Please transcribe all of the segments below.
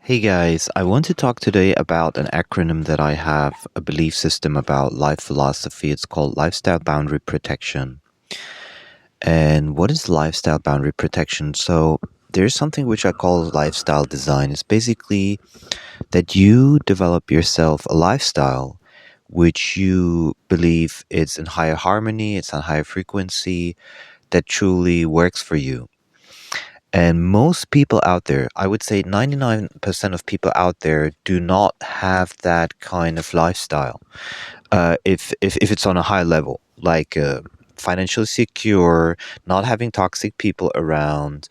Hey guys, I want to talk today about an acronym that I have, a belief system about life philosophy. It's called Lifestyle Boundary Protection. And what is lifestyle boundary protection? So, there's something which I call lifestyle design. It's basically that you develop yourself a lifestyle which you believe is in higher harmony, it's on higher frequency, that truly works for you. And most people out there, I would say 99% of people out there do not have that kind of lifestyle. If it's on a high level, like financially secure, not having toxic people around,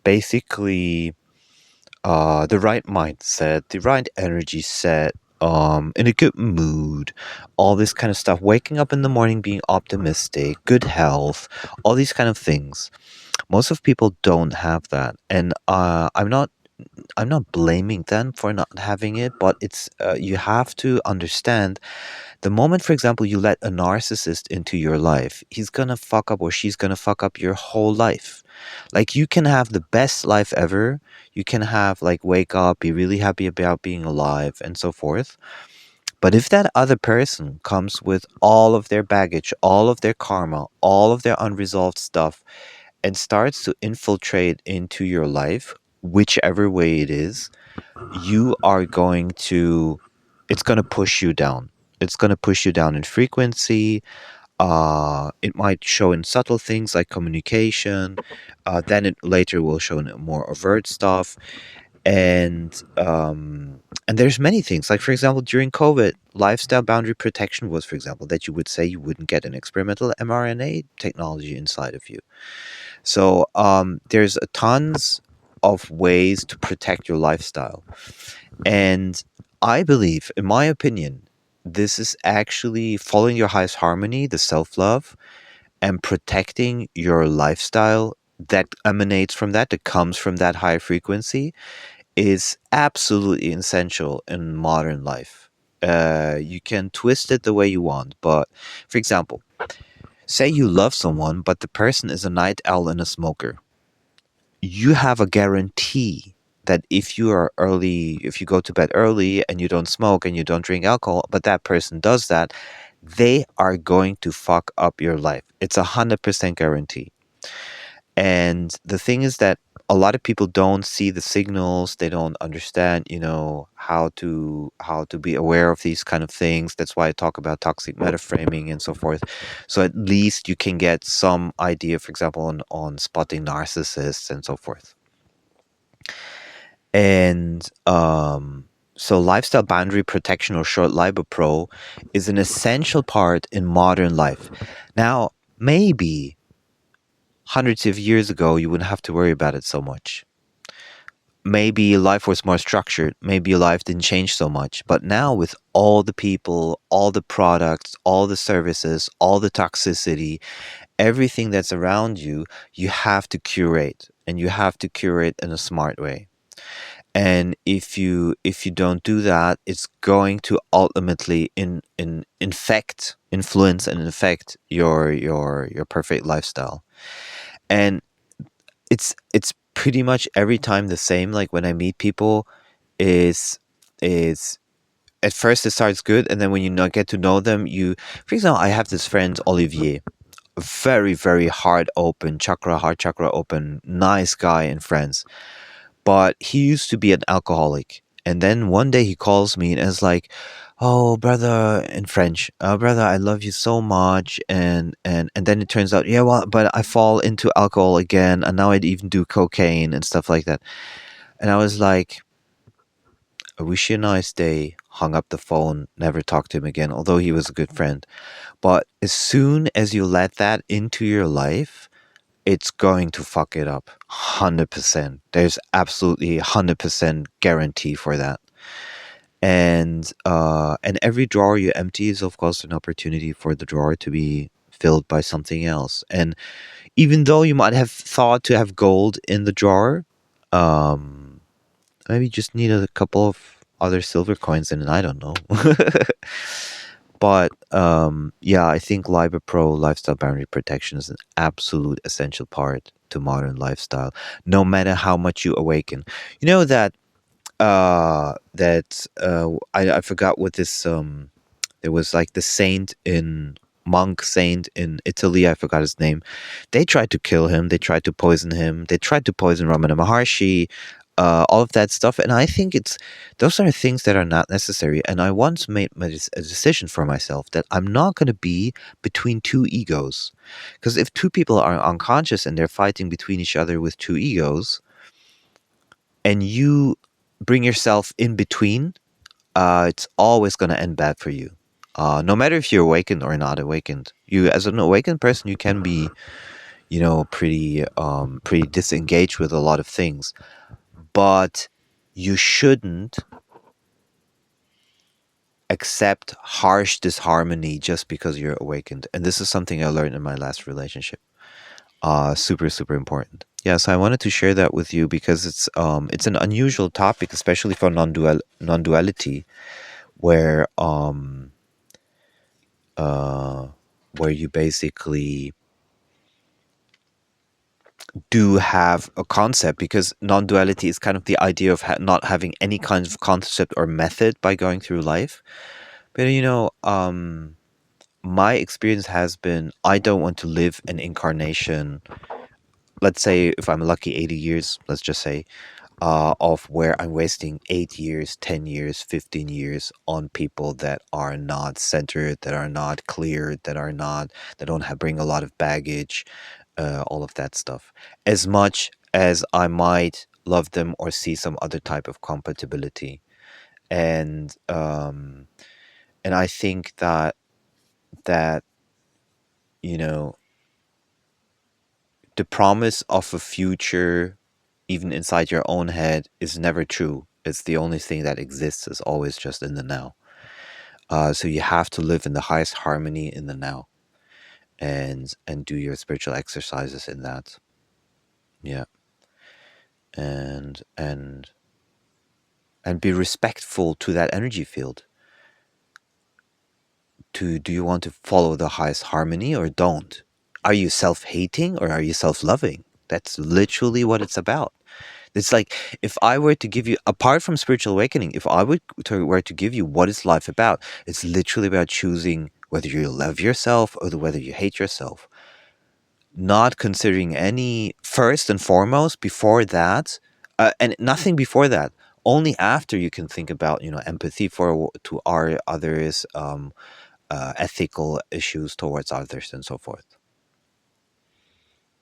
basically the right mindset, the right energy set, in a good mood, all this kind of stuff. Waking up in the morning being optimistic, good health, all these kind of things. Most of people don't have that, and I'm not blaming them for not having it, but it's you have to understand the moment, for example, you let a narcissist into your life, he's gonna fuck up or she's gonna fuck up your whole life. Like you can have the best life ever, you can have like wake up, be really happy about being alive, and so forth. But if that other person comes with all of their baggage, all of their karma, all of their unresolved stuff, and starts to infiltrate into your life, whichever way it is, you are going to, it's going to push you down. It's going to push you down in frequency. It might show in subtle things like communication. Then it later will show in more overt stuff. And there's many things. Like for example, during COVID, lifestyle boundary protection was, for example, that you would say you wouldn't get an experimental mRNA technology inside of you. So there's a tons of ways to protect your lifestyle. And I believe, in my opinion, this is actually following your highest harmony, the self love, and protecting your lifestyle that emanates from that comes from that high frequency, is absolutely essential in modern life. You can twist it the way you want, but for example, say you love someone, but the person is a night owl and a smoker. You have a guarantee that if you go to bed early and you don't smoke and you don't drink alcohol, but that person does that, they are going to fuck up your life. It's 100% guarantee. And the thing is that a lot of people don't see the signals. They don't understand, how to be aware of these kind of things. That's why I talk about toxic metaframing and so forth. So at least you can get some idea, for example, on spotting narcissists and so forth. And so lifestyle boundary protection, or short LIBOPRO, is an essential part in modern life. Now, maybe hundreds of years ago, you wouldn't have to worry about it so much. Maybe life was more structured. Maybe life didn't change so much. But now, with all the people, all the products, all the services, all the toxicity, everything that's around you, you have to curate, and you have to curate in a smart way. And if you don't do that, it's going to ultimately influence and infect your perfect lifestyle. And it's pretty much every time the same. Like when I meet people, is at first it starts good, and then when you not get to know them, for example, I have this friend Olivier, a very very heart chakra open, nice guy in France. But he used to be an alcoholic. And then one day he calls me and is like, "Oh, brother," in French, "brother, I love you so much." And then it turns out, yeah, well, but I fall into alcohol again, and now I'd even do cocaine and stuff like that. And I was like, "I wish you a nice day." Hung up the phone, never talked to him again, although he was a good friend. But as soon as you let that into your life, it's going to fuck it up. 100%. There's absolutely 100% guarantee for that. And every drawer you empty is of course an opportunity for the drawer to be filled by something else. And even though you might have thought to have gold in the drawer, um maybe you just need a couple of other silver coins in it. I don't know. But yeah, I think LIBOR Pro, lifestyle boundary protection, is an absolute essential part to modern lifestyle, no matter how much you awaken. You know that I forgot what this there was like the saint in monk saint in Italy, I forgot his name. They tried to kill him, they tried to poison him, they tried to poison Ramana Maharshi, all of that stuff. And I think it's those are things that are not necessary. And I once made a decision for myself that I'm not going to be between two egos. Because if two people are unconscious and they're fighting between each other with two egos, and you bring yourself in between, it's always going to end bad for you. No matter if you're awakened or not awakened, you as an awakened person, you can be, pretty disengaged with a lot of things, but you shouldn't accept harsh disharmony just because you're awakened. And this is something I learned in my last relationship. Super, super important. Yes, I wanted to share that with you because it's an unusual topic, especially for non-duality, where where you basically do have a concept, because non-duality is kind of the idea of not having any kind of concept or method by going through life. But my experience has been, I don't want to live an incarnation, let's say if I'm lucky 80 years, let's just say, of where I'm wasting 8 years, 10 years, 15 years on people that are not centered, that are not clear, that don't have bring a lot of baggage, all of that stuff. As much as I might love them or see some other type of compatibility, and I think that you know the promise of a future, even inside your own head, is never true. It's the only thing that exists is always just in the now. So you have to live in the highest harmony in the now, and do your spiritual exercises in that. Yeah, and be respectful to that energy field. Do you want to follow the highest harmony or don't? Are you self-hating or are you self-loving? That's literally what it's about. It's like, if I were to give you, apart from spiritual awakening, if I were to give you what is life about, it's literally about choosing whether you love yourself or whether you hate yourself. Not considering any first and foremost before that, and nothing before that. Only after you can think about, empathy to our others, ethical issues towards others, and so forth.